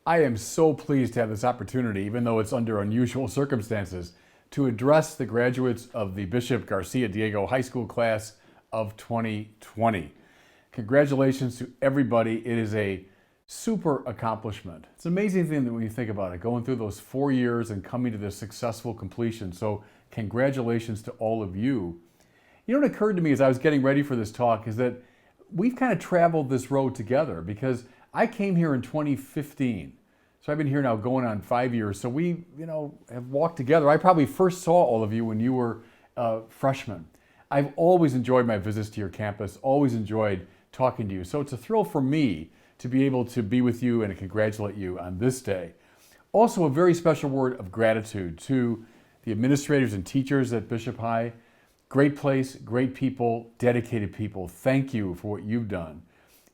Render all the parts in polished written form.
I am so pleased to have this opportunity, even though it's under unusual circumstances, to address the graduates of the Bishop Garcia Diego High School class of 2020. Congratulations to everybody. It is a super accomplishment. It's an amazing thing that when you think about it, going through those 4 years and coming to this successful completion. So congratulations to all of you. You know what occurred to me as I was getting ready for this talk is that we've kind of traveled this road together because I came here in 2015. So I've been here now going on 5 years. So we, have walked together. I probably first saw all of you when you were freshmen. I've always enjoyed my visits to your campus, always enjoyed talking to you. So it's a thrill for me to be able to be with you and to congratulate you on this day. Also, a very special word of gratitude to the administrators and teachers at Bishop High. Great place, great people, dedicated people. Thank you for what you've done.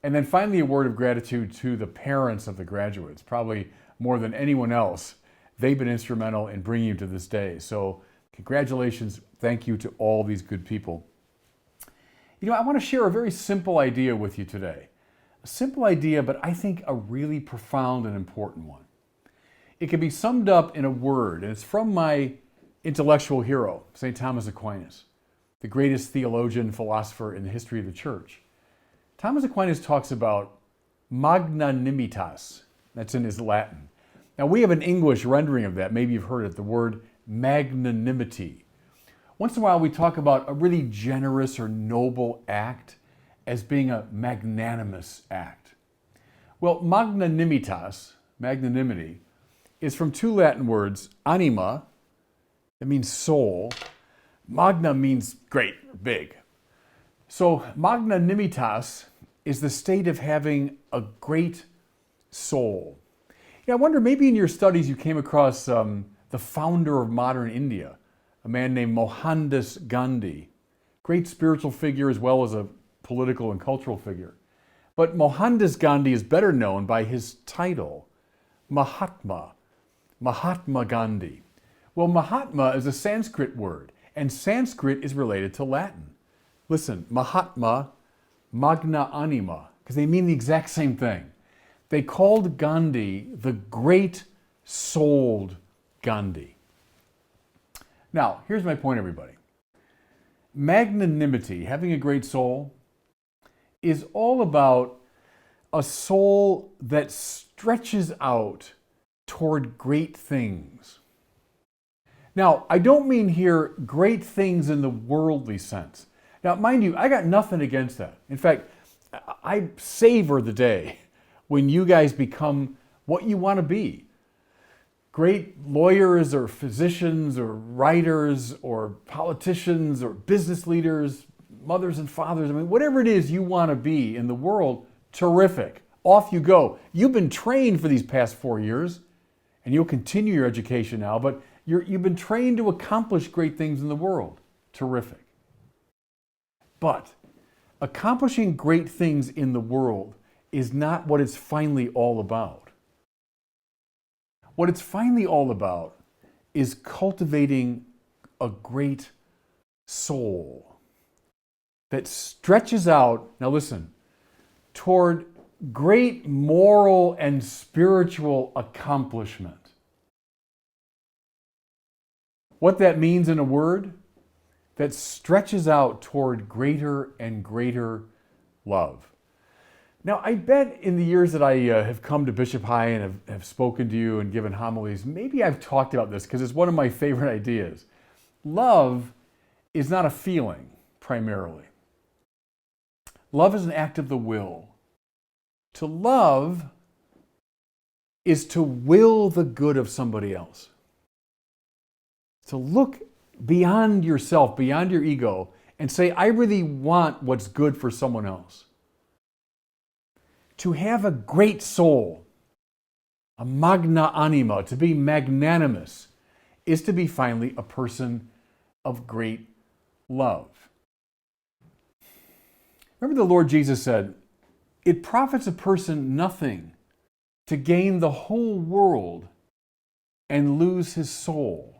And then finally, a word of gratitude to the parents of the graduates. Probably more than anyone else, they've been instrumental in bringing you to this day. So congratulations. Thank you to all these good people. I want to share a very simple idea with you today. A simple idea, but I think a really profound and important one. It can be summed up in a word, and it's from my intellectual hero, St. Thomas Aquinas, the greatest theologian, philosopher in the history of the church. Thomas Aquinas talks about magnanimitas. That's in his Latin. Now we have an English rendering of that. Maybe you've heard it, the word magnanimity. Once in a while we talk about a really generous or noble act as being a magnanimous act. Well, magnanimitas, magnanimity, is from two Latin words, anima, that means soul. Magna means great, big. So magnanimitas is the state of having a great soul. I wonder, maybe in your studies you came across the founder of modern India, a man named Mohandas Gandhi. Great spiritual figure as well as a political and cultural figure. But Mohandas Gandhi is better known by his title, Mahatma Gandhi. Well, Mahatma is a Sanskrit word, and Sanskrit is related to Latin. Listen, Mahatma, magna anima, because they mean the exact same thing. They called Gandhi the great-souled Gandhi. Now, here's my point, everybody. Magnanimity, having a great soul, is all about a soul that stretches out toward great things. Now, I don't mean here great things in the worldly sense. Now, mind you, I got nothing against that. In fact, I savor the day when you guys become what you want to be. Great lawyers or physicians or writers or politicians or business leaders, mothers and fathers, whatever it is you want to be in the world, terrific. Off you go. You've been trained for these past 4 years, and you'll continue your education now, but you've been trained to accomplish great things in the world. Terrific. But accomplishing great things in the world is not what it's finally all about. What it's finally all about is cultivating a great soul that stretches out, now listen, toward great moral and spiritual accomplishment. What that means in a word, that stretches out toward greater and greater love. Now, I bet in the years that I have come to Bishop High and have spoken to you and given homilies, maybe I've talked about this because it's one of my favorite ideas. Love is not a feeling, primarily. Love is an act of the will. To love is to will the good of somebody else. To look beyond yourself, beyond your ego, and say, I really want what's good for someone else. To have a great soul, a magna anima, to be magnanimous, is to be finally a person of great love. Remember the Lord Jesus said, it profits a person nothing to gain the whole world and lose his soul.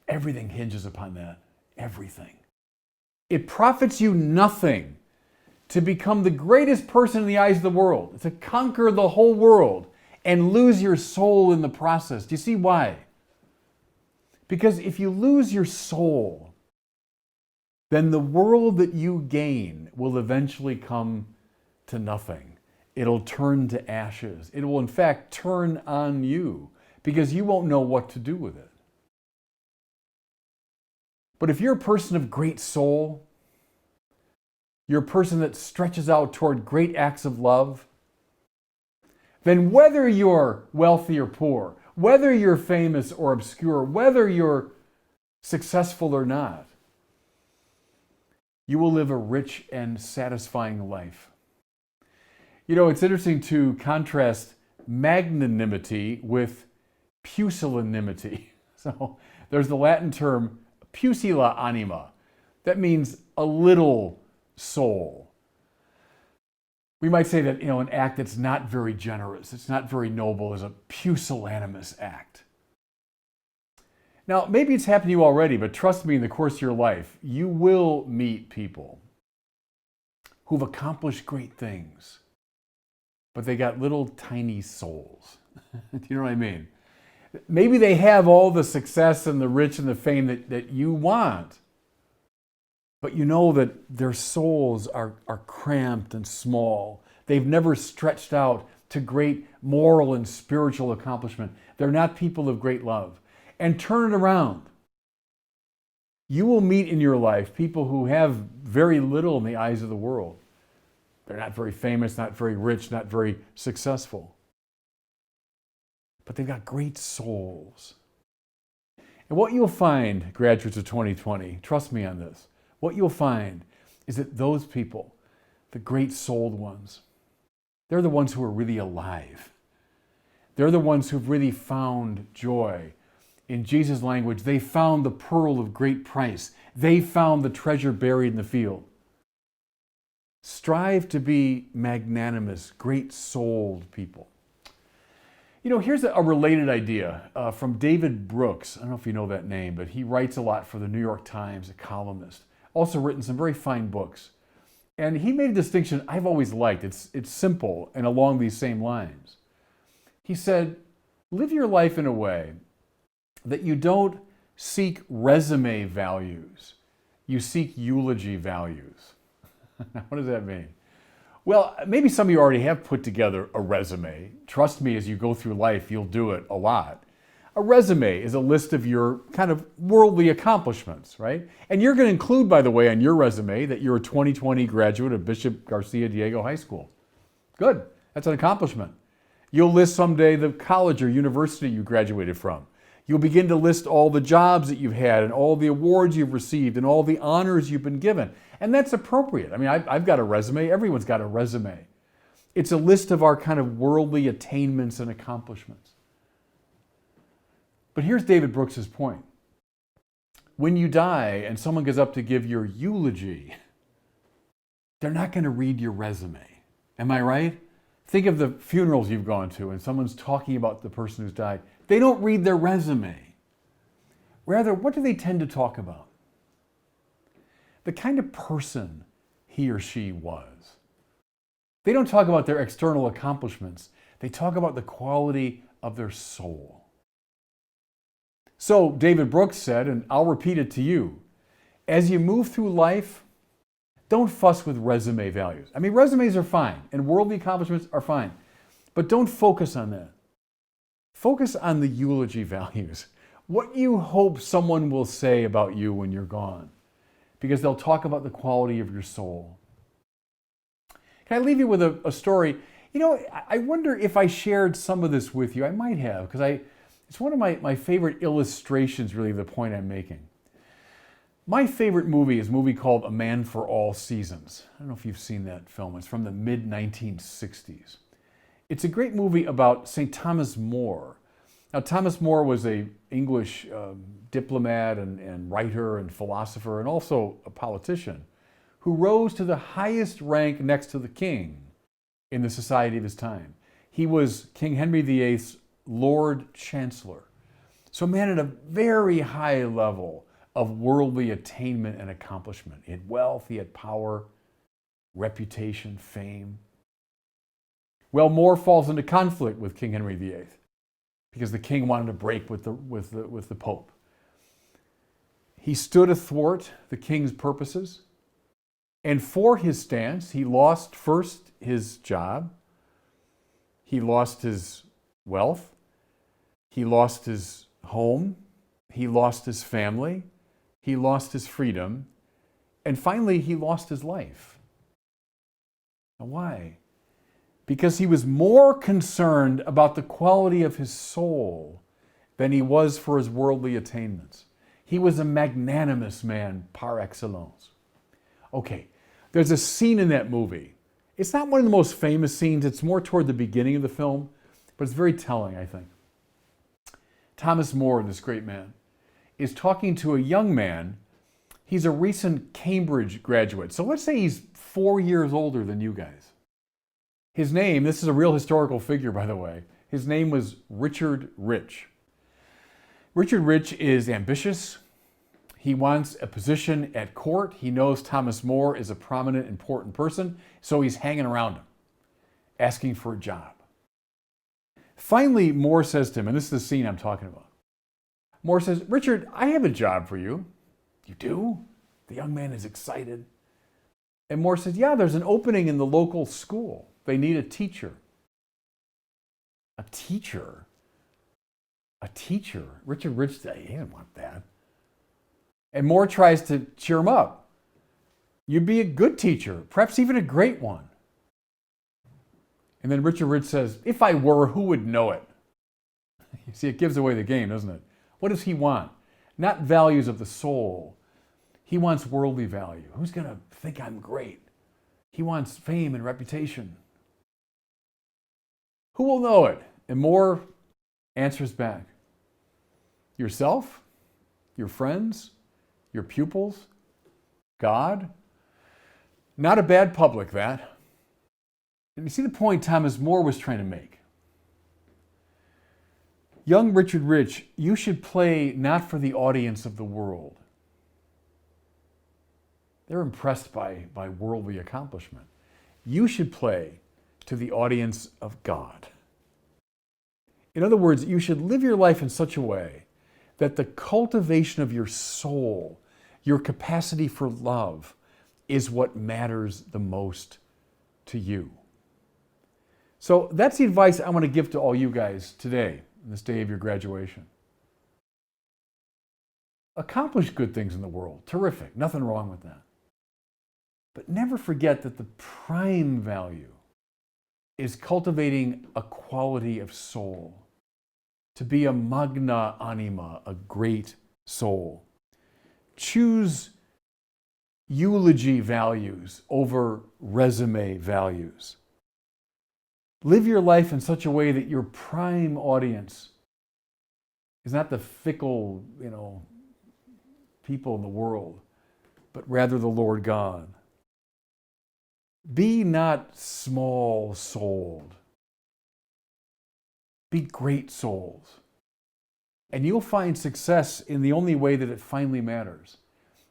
Everything hinges upon that. Everything. It profits you nothing to become the greatest person in the eyes of the world, to conquer the whole world and lose your soul in the process. Do you see why? Because if you lose your soul, then the world that you gain will eventually come to nothing. It'll turn to ashes. It will, in fact, turn on you because you won't know what to do with it. But if you're a person of great soul, you're a person that stretches out toward great acts of love, then whether you're wealthy or poor, whether you're famous or obscure, whether you're successful or not, you will live a rich and satisfying life. You know, it's interesting to contrast magnanimity with pusillanimity. So there's the Latin term pusilla anima. That means a little soul. We might say that, an act that's not very generous, it's not very noble, is a pusillanimous act. Now, maybe it's happened to you already, but trust me, in the course of your life, you will meet people who've accomplished great things, but they got little tiny souls. Do you know what I mean? Maybe they have all the success and the rich and the fame that you want, but you know that their souls are cramped and small. They've never stretched out to great moral and spiritual accomplishment. They're not people of great love. And turn it around. You will meet in your life people who have very little in the eyes of the world. They're not very famous, not very rich, not very successful. But they've got great souls. And what you'll find, graduates of 2020, trust me on this, what you'll find is that those people, the great souled ones, they're the ones who are really alive. They're the ones who've really found joy. In Jesus' language, they found the pearl of great price. They found the treasure buried in the field. Strive to be magnanimous, great-souled people. Here's a related idea from David Brooks. I don't know if you know that name, but he writes a lot for the New York Times, a columnist. Also written some very fine books. And he made a distinction I've always liked. It's simple and along these same lines. He said, live your life in a way that you don't seek resume values. You seek eulogy values. Now, what does that mean? Well, maybe some of you already have put together a resume. Trust me, as you go through life, you'll do it a lot. A resume is a list of your kind of worldly accomplishments, right? And you're going to include, by the way, on your resume that you're a 2020 graduate of Bishop Garcia Diego High School. Good. That's an accomplishment. You'll list someday the college or university you graduated from. You'll begin to list all the jobs that you've had and all the awards you've received and all the honors you've been given. And that's appropriate. I mean, I've got a resume. Everyone's got a resume. It's a list of our kind of worldly attainments and accomplishments. But here's David Brooks's point. When you die and someone goes up to give your eulogy, they're not going to read your resume. Am I right? Think of the funerals you've gone to and someone's talking about the person who's died. They don't read their resume. Rather, what do they tend to talk about? The kind of person he or she was. They don't talk about their external accomplishments. They talk about the quality of their soul. So David Brooks said, and I'll repeat it to you, as you move through life, don't fuss with resume values. I mean, resumes are fine, and worldly accomplishments are fine, but don't focus on that. Focus on the eulogy values. What you hope someone will say about you when you're gone, because they'll talk about the quality of your soul. Can I leave you with a story? I wonder if I shared some of this with you. I might have, because it's one of my favorite illustrations, really, of the point I'm making. My favorite movie is a movie called A Man for All Seasons. I don't know if you've seen that film. It's from the mid-1960s. It's a great movie about St. Thomas More. Now, Thomas More was an English diplomat and writer and philosopher and also a politician who rose to the highest rank next to the king in the society of his time. He was King Henry VIII's Lord Chancellor. So a man at a very high level of worldly attainment and accomplishment. He had wealth, he had power. reputation, fame. Well, More falls into conflict with King Henry VIII because the king wanted to break with the Pope. He stood athwart the king's purposes, and for his stance, he lost first his job, he lost his wealth, he lost his home, he lost his family, he lost his freedom, and finally he lost his life. Now, why? Because he was more concerned about the quality of his soul than he was for his worldly attainments. He was a magnanimous man par excellence. Okay, there's a scene in that movie. It's not one of the most famous scenes. It's more toward the beginning of the film, but it's very telling, I think. Thomas More, this great man, is talking to a young man. He's a recent Cambridge graduate. So let's say he's 4 years older than you guys. His name, this is a real historical figure, by the way, his name was Richard Rich. Richard Rich is ambitious. He wants a position at court. He knows Thomas More is a prominent, important person, so he's hanging around him, asking for a job. Finally, More says to him, and this is the scene I'm talking about. More says, "Richard, I have a job for you." "You do?" The young man is excited. And More says, "Yeah, there's an opening in the local school. They need a teacher." A teacher? A teacher? Richard Rich said, he didn't want that. And More tries to cheer him up. "You'd be a good teacher, perhaps even a great one." And then Richard Rich says, "If I were, who would know it?" You see, it gives away the game, doesn't it? What does he want? Not values of the soul. He wants worldly value. Who's going to think I'm great? He wants fame and reputation. Who will know it? And More answers back. Yourself? Your friends? Your pupils? God? Not a bad public, that. And you see the point Thomas More was trying to make. Young Richard Rich, you should play not for the audience of the world. They're impressed by worldly accomplishment. You should play to the audience of God. In other words, you should live your life in such a way that the cultivation of your soul, your capacity for love, is what matters the most to you. So that's the advice I want to give to all you guys today, on this day of your graduation. Accomplish good things in the world. Terrific. Nothing wrong with that. But never forget that the prime value is cultivating a quality of soul. To be a magna anima, a great soul. Choose eulogy values over resume values. Live your life in such a way that your prime audience is not the fickle, people in the world, but rather the Lord God. Be not small-souled. Be great souls. And you'll find success in the only way that it finally matters.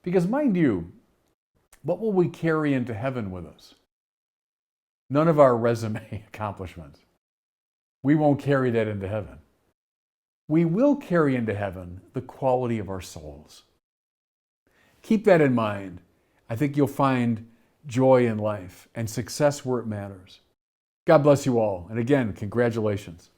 Because mind you, what will we carry into heaven with us? None of our resume accomplishments. We won't carry that into heaven. We will carry into heaven the quality of our souls. Keep that in mind. I think you'll find joy in life and success where it matters. God bless you all. And again, congratulations.